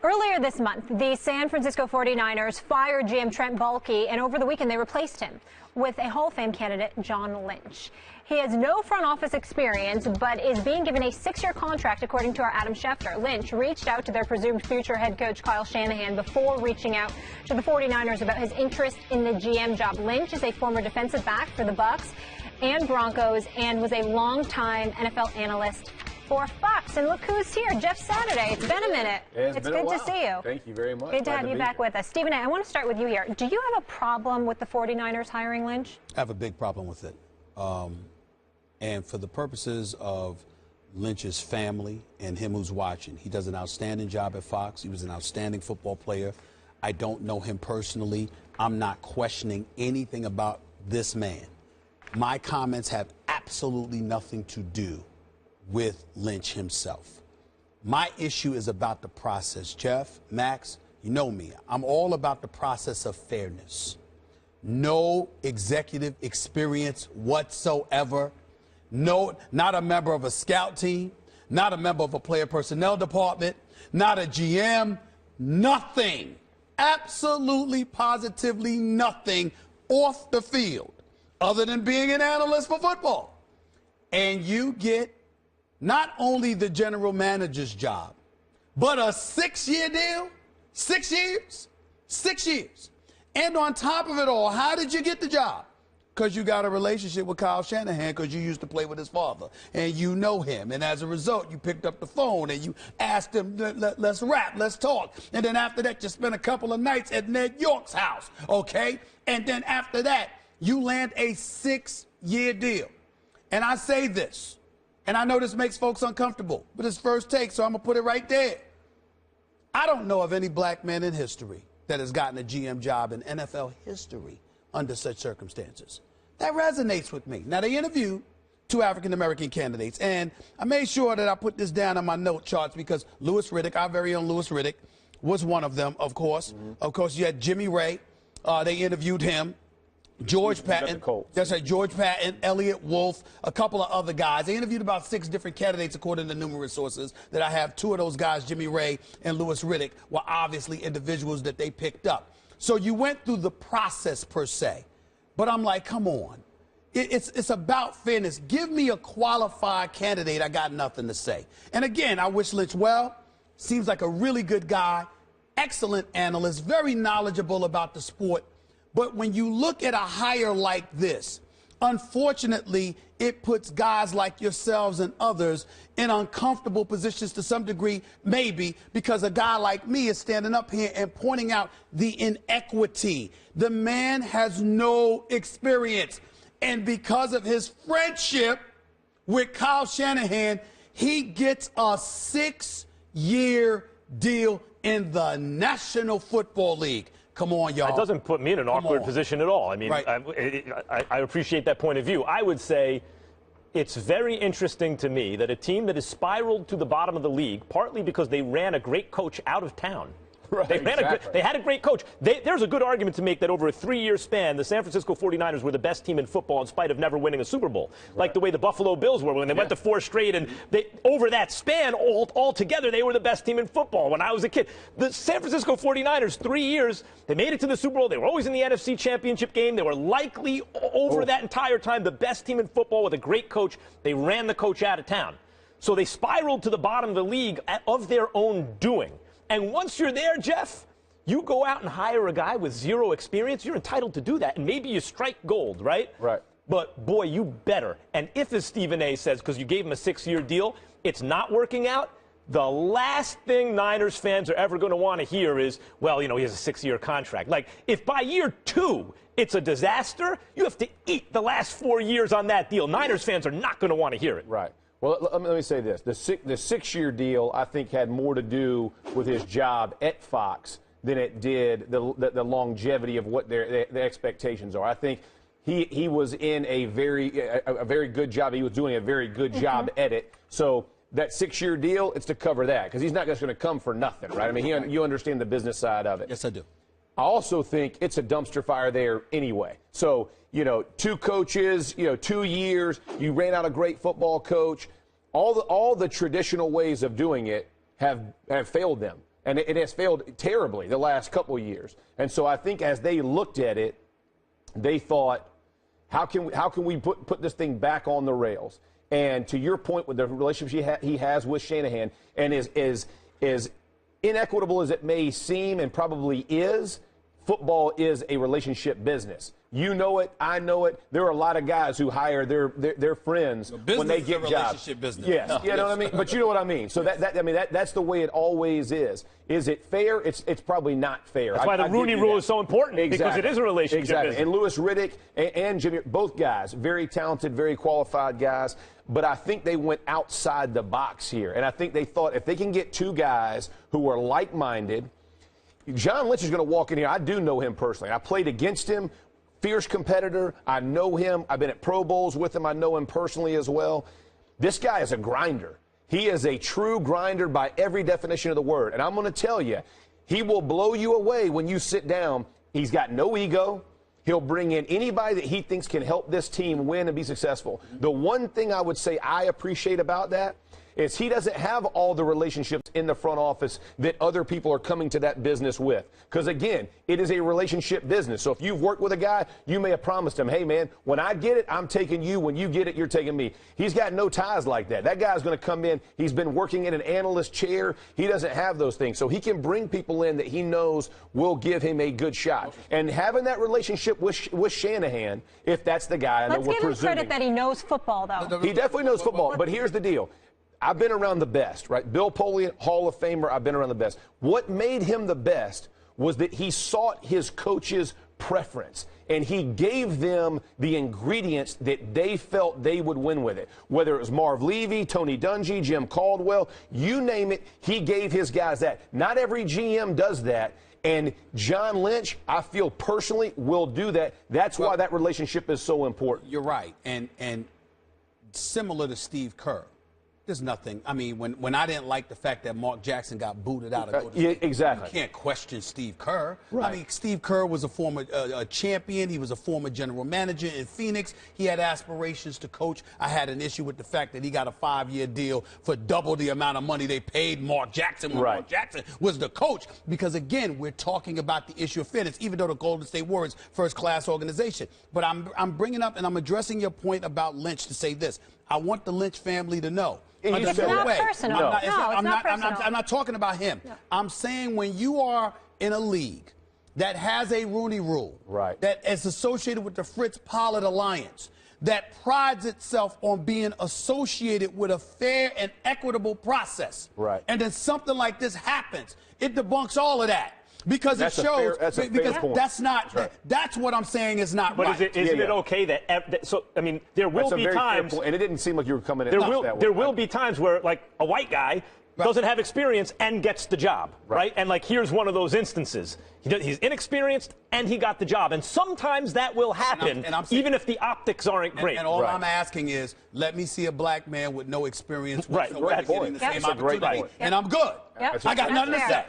Earlier this month, the San Francisco 49ers fired GM Trent Baalke, and over the weekend they replaced him with a Hall of Fame candidate, John Lynch. He has no front office experience, but is being given a 6-year contract, according to our Adam Schefter. Lynch reached out to their presumed future head coach, Kyle Shanahan, before reaching out to the 49ers about his interest in the GM job. Lynch is a former defensive back for the Bucs and Broncos and was a longtime NFL analyst for Fox. And look who's here, Jeff Saturday. It's been a minute. It's good to see you. Thank you very much. Good to have you back with us. Stephen A., I want to start with you here. Do you have a problem with the 49ers hiring Lynch? I have a big problem with it. And for the purposes of Lynch's family and him who's watching, he does an outstanding job at Fox. He was an outstanding football player. I don't know him personally. I'm not questioning anything about this man. My comments have absolutely nothing to do with Lynch himself. My issue is about the process. Jeff, Max, you know me. I'm all about the process of fairness. No executive experience whatsoever. No, not a member of a scout team, not a member of a player personnel department, not a GM, nothing. Absolutely, positively nothing off the field other than being an analyst for football. And you get not only the general manager's job, but a 6-year deal, 6 years, 6 years. And on top of it all, how did you get the job? Because you got a relationship with Kyle Shanahan because you used to play with his father and you know him. And as a result, you picked up the phone and you asked him, let's rap, let's talk. And then after that, you spent a couple of nights at Ned York's house, okay? And then after that, you land a 6-year deal. And I say this, and I know this makes folks uncomfortable, but it's first take, so I'm going to put it right there. I don't know of any black man in history that has gotten a GM job in NFL history under such circumstances. That resonates with me. Now, they interviewed 2 African-American candidates, and I made sure that I put this down on my note charts because Louis Riddick, our very own Louis Riddick, was one of them, of course. Of course, you had Jimmy Ray. They interviewed him. George Patton, that's right, George Patton, Elliot Wolf, a couple of other guys. They interviewed about 6 different candidates according to numerous sources that I have. 2 of those guys, Jimmy Ray and Louis Riddick, were obviously individuals that they picked up. So you went through the process per se. But I'm like, come on. It's about fairness. Give me a qualified candidate. I got nothing to say. And again, I wish Lynch well. Seems like a really good guy, excellent analyst, very knowledgeable about the sport. But when you look at a hire like this, unfortunately, it puts guys like yourselves and others in uncomfortable positions to some degree, maybe, because a guy like me is standing up here and pointing out the inequity. The man has no experience. And because of his friendship with Kyle Shanahan, he gets a 6-year deal in the National Football League. Come on, y'all. It doesn't put me in an awkward position at all. I mean, right. I appreciate that point of view. I would say it's very interesting to me that a team that has spiraled to the bottom of the league, partly because they ran a great coach out of town. Right, They had a great coach. There's a good argument to make that over a 3-year span, the San Francisco 49ers were the best team in football in spite of never winning a Super Bowl. Right. Like the way the Buffalo Bills were when they went to 4 straight. And over that span, all together, they were the best team in football when I was a kid. The San Francisco 49ers, 3 years, they made it to the Super Bowl. They were always in the NFC Championship game. They were likely, over that entire time, the best team in football with a great coach. They ran the coach out of town. So they spiraled to the bottom of the league of their own doing. And once you're there, Jeff, you go out and hire a guy with 0 experience. You're entitled to do that. And maybe you strike gold, right? Right. But, boy, you better. And if, as Stephen A. says, because you gave him a 6-year deal, it's not working out, the last thing Niners fans are ever going to want to hear is, well, you know, he has a 6-year contract. Like, if by year 2 it's a disaster, you have to eat the last 4 years on that deal. Niners fans are not going to want to hear it. Right. Well, let me say this. The 6-year deal, I think, had more to do with his job at Fox than it did the longevity of what the expectations are. I think he was in a very good job. He was doing a very good job at it. So that 6-year deal, it's to cover that because he's not just going to come for nothing, right? I mean, you understand the business side of it. Yes, I do. I also think it's a dumpster fire there anyway. So, 2 coaches, 2 years, you ran out a great football coach. All the traditional ways of doing it have failed them. And it has failed terribly the last couple of years. And so I think as they looked at it, they thought, how can we put this thing back on the rails? And to your point with the relationship he has with Shanahan, and as inequitable as it may seem and probably is, football is a relationship business. You know it. I know it. There are a lot of guys who hire their friends when they get jobs. Business. Yes, you know what I mean. But you know what I mean. So that's the way it always is. Is it fair? It's probably not fair. That's why the Rooney Rule is so important, because it is a relationship business. And Louis Riddick and Jimmy, both guys, very talented, very qualified guys. But I think they went outside the box here, and I think they thought if they can get two guys who are like-minded. John Lynch is going to walk in here. I do know him personally. I played against him. Fierce competitor. I know him. I've been at Pro Bowls with him. I know him personally as well. This guy is a grinder. He is a true grinder by every definition of the word. And I'm going to tell you, he will blow you away when you sit down. He's got no ego. He'll bring in anybody that he thinks can help this team win and be successful. The one thing I would say I appreciate about that is he doesn't have all the relationships in the front office that other people are coming to that business with. Because, again, it is a relationship business. So if you've worked with a guy, you may have promised him, hey, man, when I get it, I'm taking you. When you get it, you're taking me. He's got no ties like that. That guy's going to come in. He's been working in an analyst chair. He doesn't have those things. So he can bring people in that he knows will give him a good shot. And having that relationship with Shanahan, if that's the guy, I know we're presuming. Let's give him credit that he knows football, though. He definitely knows football. But here's the deal. I've been around the best, right? Bill Polian, Hall of Famer, I've been around the best. What made him the best was that he sought his coach's preference, and he gave them the ingredients that they felt they would win with it. Whether it was Marv Levy, Tony Dungy, Jim Caldwell, you name it, he gave his guys that. Not every GM does that, and John Lynch, I feel personally, will do that. That's why that relationship is so important. You're right, and similar to Steve Kerr. There's nothing. I mean, when I didn't like the fact that Mark Jackson got booted out of Golden State, exactly. You can't question Steve Kerr. Right. I mean, Steve Kerr was a former champion. He was a former general manager in Phoenix. He had aspirations to coach. I had an issue with the fact that he got a 5-year deal for double the amount of money they paid Mark Jackson when Mark Jackson was the coach. Because, again, we're talking about the issue of fairness, even though the Golden State Warriors, first-class organization. But I'm bringing up and I'm addressing your point about Lynch to say this. I want the Lynch family to know. It's not personal. No, it's not personal. I'm not talking about him. No. I'm saying when you are in a league that has a Rooney Rule, that is associated with the Fritz Pollard Alliance, that prides itself on being associated with a fair and equitable process, and then something like this happens, it debunks all of that. Because it shows, that's not, that's what I'm saying is not right. But isn't it okay that, so, I mean, there will be times, and it didn't seem like you were coming in there will be times where, like, a white guy doesn't have experience and gets the job, right? And, like, here's one of those instances. He's inexperienced and he got the job. And sometimes that will happen, even if the optics aren't great. And all I'm asking is, let me see a black man with no experience whatsoever getting the same opportunity, and I'm good. I got nothing to say.